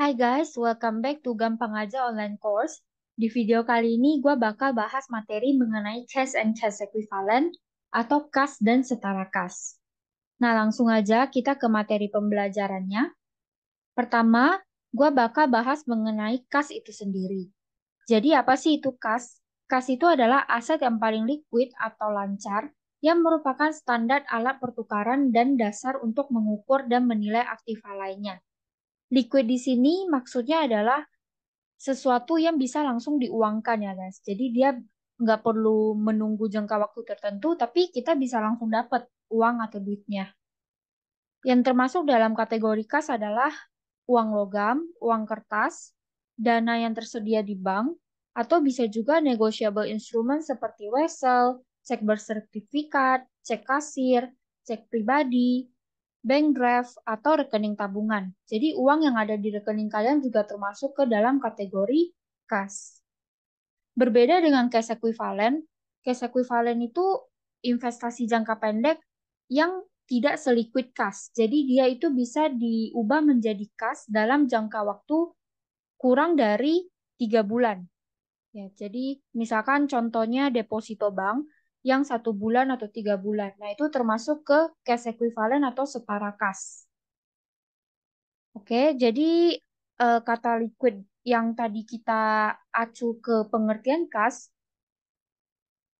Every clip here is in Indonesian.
Hai guys, welcome back to Gampang Aja Online Course. Di video kali ini gue bakal bahas materi mengenai cash and cash equivalent atau kas dan setara kas. Nah, langsung aja kita ke materi pembelajarannya. Pertama, gue bakal bahas mengenai kas itu sendiri. Jadi apa sih itu kas? Kas itu adalah aset yang paling liquid atau lancar yang merupakan standar alat pertukaran dan dasar untuk mengukur dan menilai aktiva lainnya. Liquid di sini maksudnya adalah sesuatu yang bisa langsung diuangkan ya guys. Jadi dia nggak perlu menunggu jangka waktu tertentu, tapi kita bisa langsung dapat uang atau duitnya. Yang termasuk dalam kategori kas adalah uang logam, uang kertas, dana yang tersedia di bank, atau bisa juga negotiable instrument seperti wesel, cek bersertifikat, cek kasir, cek pribadi, bank draft, atau rekening tabungan. Jadi uang yang ada di rekening kalian juga termasuk ke dalam kategori kas. Berbeda dengan cash equivalent itu investasi jangka pendek yang tidak seliquid kas. Jadi dia itu bisa diubah menjadi kas dalam jangka waktu kurang dari 3 bulan. Ya, jadi misalkan contohnya deposito bank yang 1 bulan atau 3 bulan. Nah, itu termasuk ke cash equivalent atau setara kas. Oke, jadi kata liquid yang tadi kita acu ke pengertian kas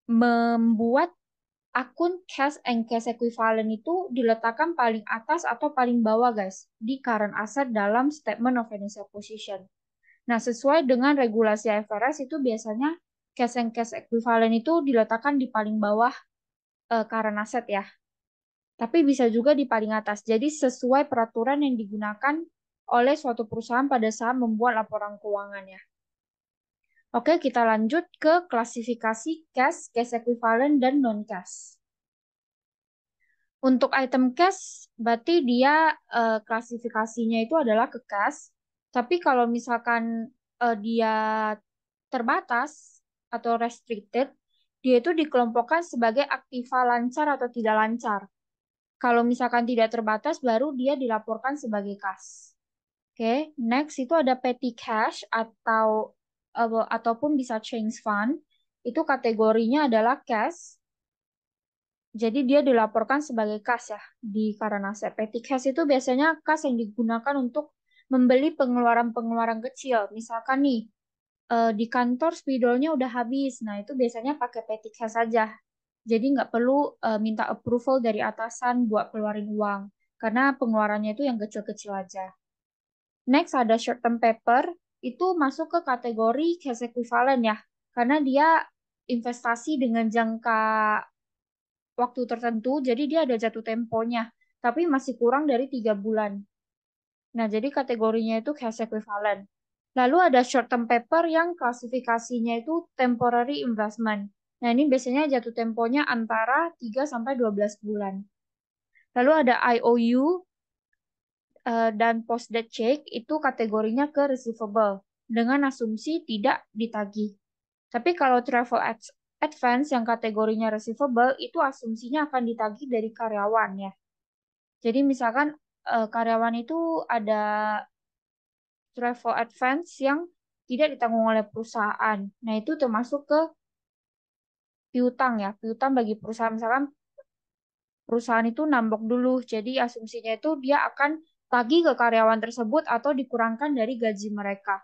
membuat akun cash and cash equivalent itu diletakkan paling atas atau paling bawah guys di current asset dalam statement of financial position. Nah, sesuai dengan regulasi IFRS itu biasanya cash and cash equivalent itu diletakkan di paling bawah current asset ya. Tapi bisa juga di paling atas. Jadi sesuai peraturan yang digunakan oleh suatu perusahaan pada saat membuat laporan keuangan ya. Oke, kita lanjut ke klasifikasi cash, cash equivalent, dan non-cash. Untuk item cash, berarti dia klasifikasinya itu adalah ke cash. Tapi kalau misalkan dia terbatas atau restricted, dia itu dikelompokkan sebagai aktiva lancar atau tidak lancar. Kalau misalkan tidak terbatas, baru dia dilaporkan sebagai kas. Oke, next itu ada petty cash ataupun bisa change fund. Itu kategorinya adalah cash. Jadi dia dilaporkan sebagai kas ya di Karanase. Petty cash itu biasanya kas yang digunakan untuk membeli pengeluaran-pengeluaran kecil. Misalkan nih di kantor spidolnya udah habis. Nah itu biasanya pakai petty cash saja. Jadi nggak perlu minta approval dari atasan buat keluarin uang. Karena pengeluarannya itu yang kecil-kecil aja. Next ada short term paper. Itu masuk ke kategori cash equivalent ya. Karena dia investasi dengan jangka waktu tertentu, jadi dia ada jatuh temponya, tapi masih kurang dari 3 bulan. Nah, jadi kategorinya itu cash equivalent. Lalu ada short term paper yang klasifikasinya itu temporary investment. Nah, ini biasanya jatuh temponya antara 3 sampai 12 bulan. Lalu ada IOU dan post date check itu kategorinya ke receivable dengan asumsi tidak ditagih. Tapi kalau travel advance yang kategorinya receivable itu asumsinya akan ditagih dari karyawan ya. Jadi misalkan karyawan itu ada travel advance yang tidak ditanggung oleh perusahaan. Nah, itu termasuk ke piutang ya. Piutang bagi perusahaan misalkan perusahaan itu nambok dulu. Jadi asumsinya itu dia akan tagih ke karyawan tersebut atau dikurangkan dari gaji mereka.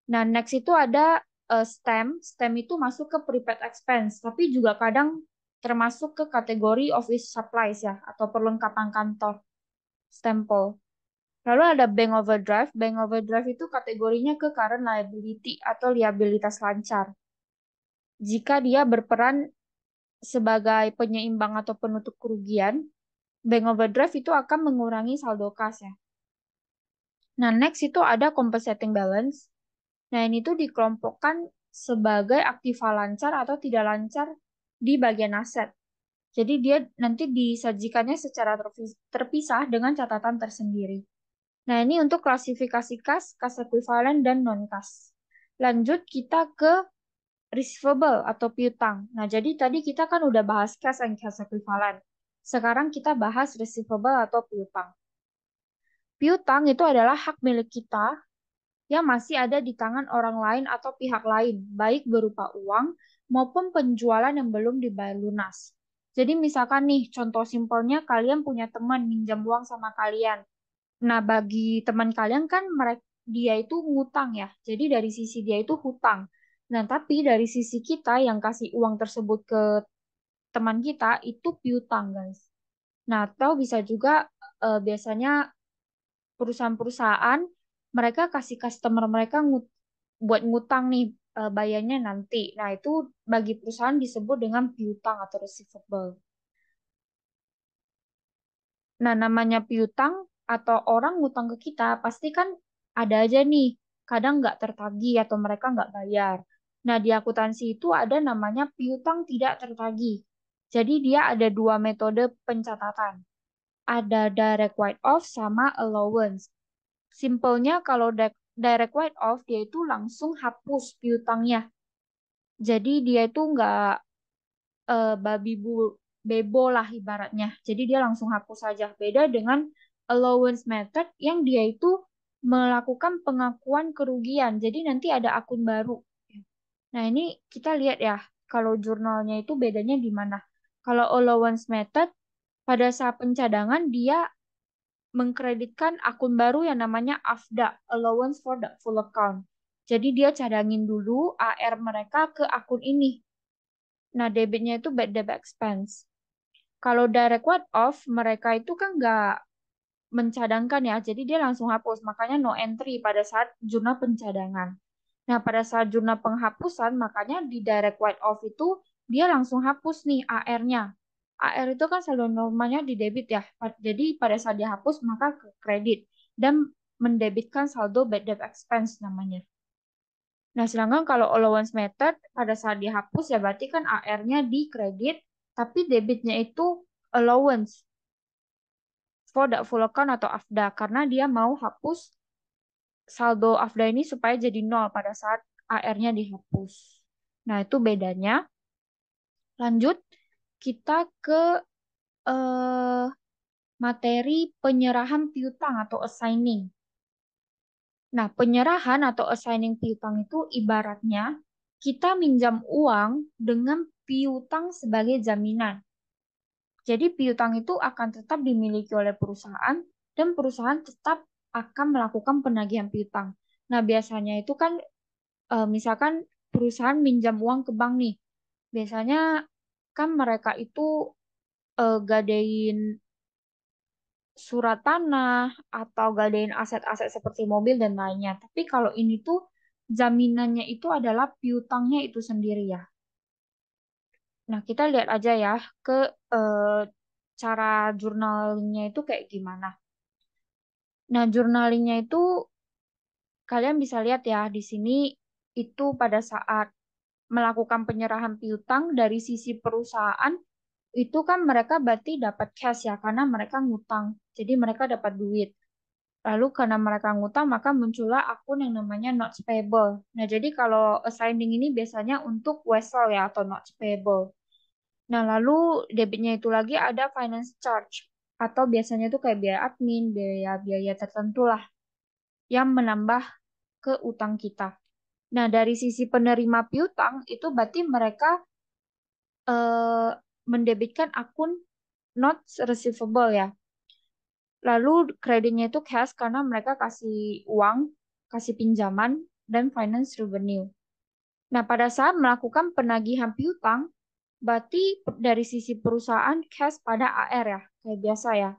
Nah, next itu ada STEM. STEM itu masuk ke prepaid expense, tapi juga kadang termasuk ke kategori office supplies ya, atau perlengkapan kantor, stempel. Lalu ada bank overdraft. Bank overdraft itu kategorinya ke current liability atau liabilitas lancar. Jika dia berperan sebagai penyeimbang atau penutup kerugian, bank overdraft itu akan mengurangi saldo kas ya. Nah, next itu ada compensating balance. Nah, ini tuh dikelompokkan sebagai aktiva lancar atau tidak lancar di bagian aset. Jadi dia nanti disajikannya secara terpisah dengan catatan tersendiri. Nah, ini untuk klasifikasi kas, kas ekuivalen, dan non-kas. Lanjut kita ke receivable atau piutang. Nah, jadi tadi kita kan udah bahas kas dan kas ekuivalen. Sekarang kita bahas receivable atau piutang. Piutang itu adalah hak milik kita yang masih ada di tangan orang lain atau pihak lain, baik berupa uang maupun penjualan yang belum dibayar lunas. Jadi misalkan nih, contoh simpelnya kalian punya teman minjam uang sama kalian. Nah, bagi teman kalian kan dia itu ngutang ya. Jadi dari sisi dia itu hutang. Nah, tapi dari sisi kita yang kasih uang tersebut ke teman kita itu piutang, guys. Nah, atau bisa juga biasanya perusahaan-perusahaan mereka kasih customer mereka buat ngutang nih, bayarnya nanti. Nah, itu bagi perusahaan disebut dengan piutang atau receivable. Nah, namanya piutang atau orang ngutang ke kita pasti kan ada aja nih, kadang nggak tertagih atau mereka nggak bayar. Nah, di akuntansi itu ada namanya piutang tidak tertagih. Jadi dia ada dua metode pencatatan. Ada direct write-off sama allowance. Simpelnya kalau direct write-off dia itu langsung hapus piutangnya. Jadi dia itu nggak babi bu bebo lah ibaratnya. Jadi dia langsung hapus saja. Beda dengan allowance method yang dia itu melakukan pengakuan kerugian. Jadi nanti ada akun baru. Nah, ini kita lihat ya, kalau jurnalnya itu bedanya di mana. Kalau allowance method, pada saat pencadangan dia mengkreditkan akun baru yang namanya AFDA, Allowance for the Full Account. Jadi dia cadangin dulu AR mereka ke akun ini. Nah, debitnya itu bad debt expense. Kalau direct write off, mereka itu kan nggak mencadangkan ya, jadi dia langsung hapus. Makanya no entry pada saat jurnal pencadangan. Nah, pada saat jurnal penghapusan, makanya di direct write off itu dia langsung hapus nih AR-nya. AR itu kan saldo normalnya di debit ya. Jadi pada saat dihapus maka ke kredit dan mendebitkan saldo bad debt expense namanya. Nah, sedangkan kalau allowance method pada saat dihapus ya berarti kan AR-nya di kredit tapi debitnya itu allowance for the full account atau AFDA karena dia mau hapus saldo AFDA ini supaya jadi nol pada saat AR-nya dihapus. Nah, itu bedanya. Lanjut, kita ke eh, materi penyerahan piutang atau assigning. Nah, penyerahan atau assigning piutang itu ibaratnya kita minjam uang dengan piutang sebagai jaminan. Jadi piutang itu akan tetap dimiliki oleh perusahaan dan perusahaan tetap akan melakukan penagihan piutang. Nah, biasanya itu kan misalkan perusahaan minjam uang ke bank nih. Biasanya kan mereka itu gadein surat tanah atau gadein aset-aset seperti mobil dan lainnya. Tapi kalau ini tuh jaminannya itu adalah piutangnya itu sendiri ya. Nah, kita lihat aja ya ke eh, cara jurnalnya itu kayak gimana. Nah, jurnalingnya itu kalian bisa lihat ya di sini itu pada saat melakukan penyerahan piutang dari sisi perusahaan itu kan mereka berarti dapat cash ya karena mereka ngutang. Jadi mereka dapat duit. Lalu karena mereka ngutang maka muncullah akun yang namanya notes payable. Nah, jadi kalau assigning ini biasanya untuk wesel ya atau notes payable. Nah, lalu debitnya itu lagi ada finance charge atau biasanya itu kayak biaya admin, biaya-biaya tertentu lah yang menambah ke utang kita. Nah, dari sisi penerima piutang itu berarti mereka eh, mendebitkan akun notes receivable ya. Lalu kreditnya itu cash karena mereka kasih uang, kasih pinjaman, dan finance revenue. Nah, pada saat melakukan penagihan piutang, berarti dari sisi perusahaan cash pada AR ya, kayak biasa ya.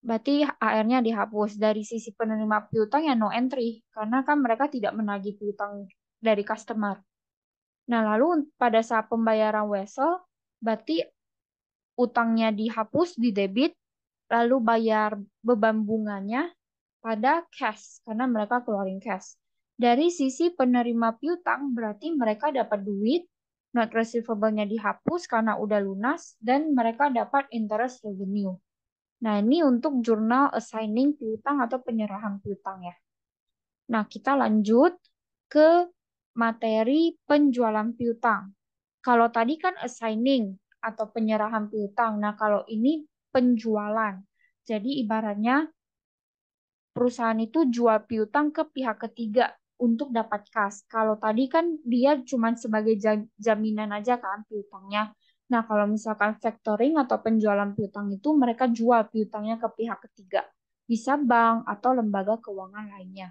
Berarti AR-nya dihapus. Dari sisi penerima piutang ya no entry, karena kan mereka tidak menagih piutang dari customer. Nah, lalu pada saat pembayaran wesel, berarti utangnya dihapus di debit, lalu bayar beban bunganya pada cash karena mereka keluarin cash. Dari sisi penerima piutang berarti mereka dapat duit, not receivable-nya dihapus karena udah lunas dan mereka dapat interest revenue. Nah, ini untuk jurnal assigning piutang atau penyerahan piutang ya. Nah, kita lanjut ke materi penjualan piutang. Kalau tadi kan assigning atau penyerahan piutang. Nah, kalau ini penjualan. Jadi ibaratnya perusahaan itu jual piutang ke pihak ketiga untuk dapat kas. Kalau tadi kan dia cuma sebagai jaminan aja kan piutangnya. Nah, kalau misalkan factoring atau penjualan piutang itu mereka jual piutangnya ke pihak ketiga. Bisa bank atau lembaga keuangan lainnya.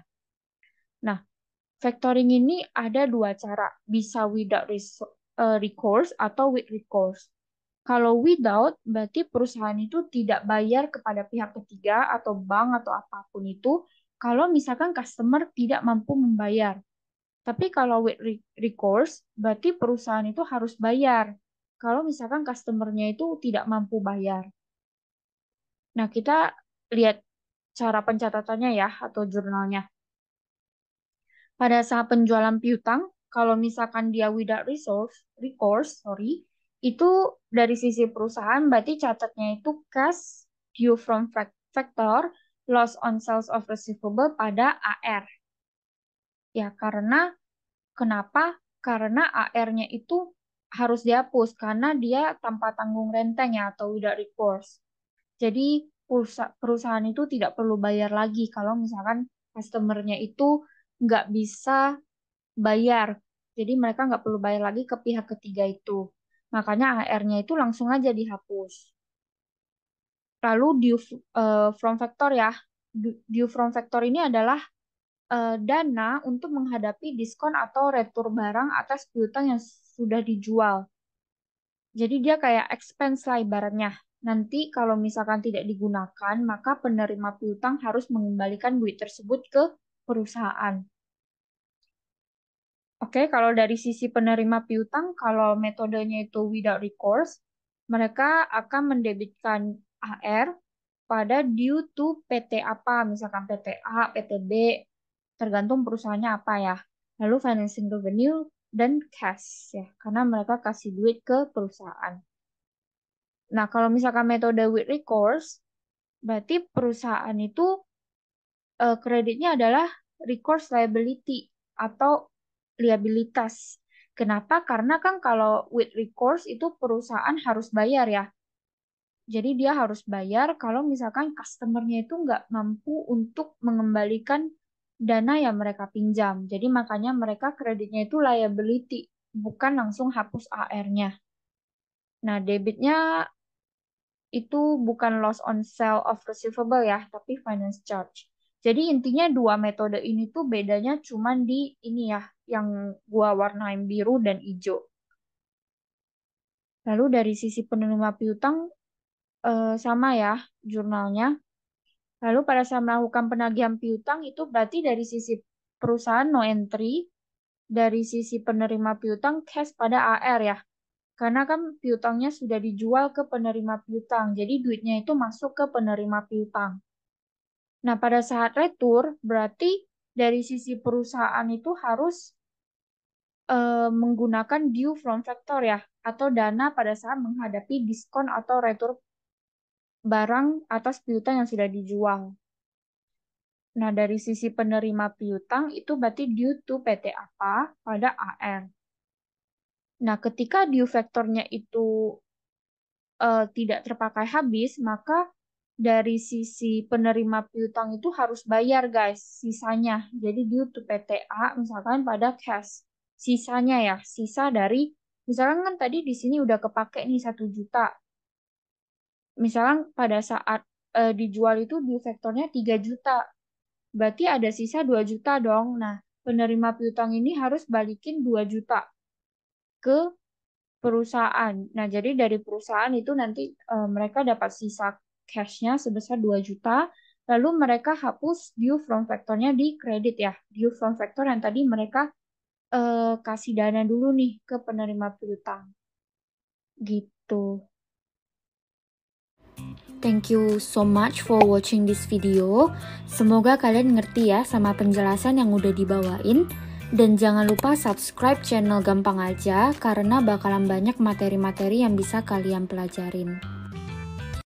Nah, factoring ini ada dua cara. Bisa without recourse atau with recourse. Kalau without, berarti perusahaan itu tidak bayar kepada pihak ketiga atau bank atau apapun itu kalau misalkan customer tidak mampu membayar. Tapi kalau with recourse, berarti perusahaan itu harus bayar kalau misalkan customernya itu tidak mampu bayar. Nah, kita lihat cara pencatatannya ya atau jurnalnya. Pada saat penjualan piutang, kalau misalkan dia without recourse, itu dari sisi perusahaan berarti catatnya itu cash due from factor, loss on sales of receivable pada AR. Ya, kenapa? Karena AR-nya itu harus dihapus karena dia tanpa tanggung renteng ya atau without recourse. Jadi perusahaan itu tidak perlu bayar lagi kalau misalkan customer-nya itu nggak bisa bayar. Jadi mereka nggak perlu bayar lagi ke pihak ketiga itu. Makanya AR-nya itu langsung aja dihapus. Lalu due from factor ya. Due from factor ini adalah dana untuk menghadapi diskon atau retur barang atas piutang yang sudah dijual. Jadi dia kayak expense lah ibaratnya. Nanti kalau misalkan tidak digunakan, maka penerima piutang harus mengembalikan duit tersebut ke perusahaan. Oke, kalau dari sisi penerima piutang, kalau metodenya itu without recourse, mereka akan mendebitkan AR pada due to PT apa, misalkan PT A, PT B, tergantung perusahaannya apa ya. Lalu financing revenue dan cash ya, karena mereka kasih duit ke perusahaan. Nah, kalau misalkan metode with recourse, berarti perusahaan itu kreditnya adalah recourse liability atau liabilitas. Kenapa? Karena kan kalau with recourse itu perusahaan harus bayar ya. Jadi dia harus bayar kalau misalkan customer-nya itu nggak mampu untuk mengembalikan dana yang mereka pinjam. Jadi makanya mereka kreditnya itu liability, bukan langsung hapus AR-nya. Nah, debitnya itu bukan loss on sale of receivable ya, tapi finance charge. Jadi intinya dua metode ini tuh bedanya cuman di ini ya, yang gua warnain biru dan hijau. Lalu dari sisi penerima piutang sama ya jurnalnya. Lalu pada saat melakukan penagihan piutang itu berarti dari sisi perusahaan no entry, dari sisi penerima piutang cash pada AR ya. Karena kan piutangnya sudah dijual ke penerima piutang, jadi duitnya itu masuk ke penerima piutang. Nah, pada saat retur, berarti dari sisi perusahaan itu harus menggunakan due from factor ya, atau dana pada saat menghadapi diskon atau retur barang atas piutang yang sudah dijual. Nah, dari sisi penerima piutang itu berarti due to PT apa pada AR. Nah, ketika due factornya itu tidak terpakai habis, maka dari sisi penerima piutang itu harus bayar guys sisanya. Jadi due to PTA misalkan pada cash sisanya ya, sisa dari misalkan kan tadi di sini udah kepake nih 1 juta. Misalkan pada saat dijual itu due factornya 3 juta. Berarti ada sisa 2 juta dong. Nah, penerima piutang ini harus balikin 2 juta ke perusahaan. Nah, jadi dari perusahaan itu nanti mereka dapat sisa cash-nya sebesar 2 juta, lalu mereka hapus due from factor-nya di kredit ya. Due from factor yang tadi mereka kasih dana dulu nih ke penerima piutang. Gitu. Thank you so much for watching this video. Semoga kalian ngerti ya sama penjelasan yang udah dibawain. Dan jangan lupa subscribe channel Gampang Aja karena bakalan banyak materi-materi yang bisa kalian pelajarin.